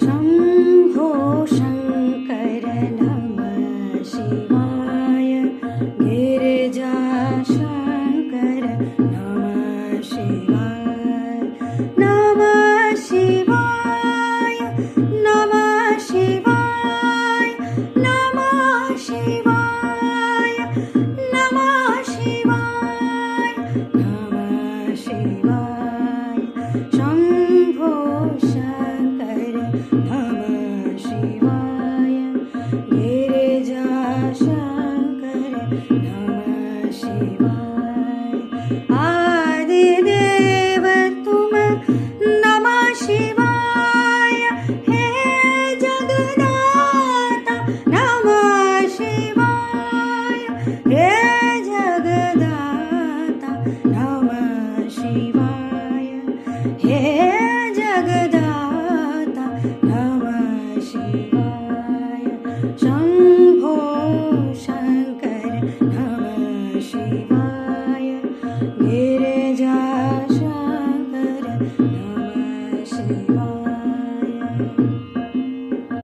शम्भो शङ्कर नमः शिवाय गिरिजाशङ्कर नमः शिवाय नमः शिवाय नमः शिवाय नमः शिवाय नमः शिवाय नमः शिवाय शम्भो शङ्कर नमः शिवाय गिरिजाशङ्कर नमः शिवाय आदिदेव तुम नमः शिवाय हे जगदाता नमः शिवाय हे जगदाता नमः शिवाय हे जगदाता नमः शिवाय।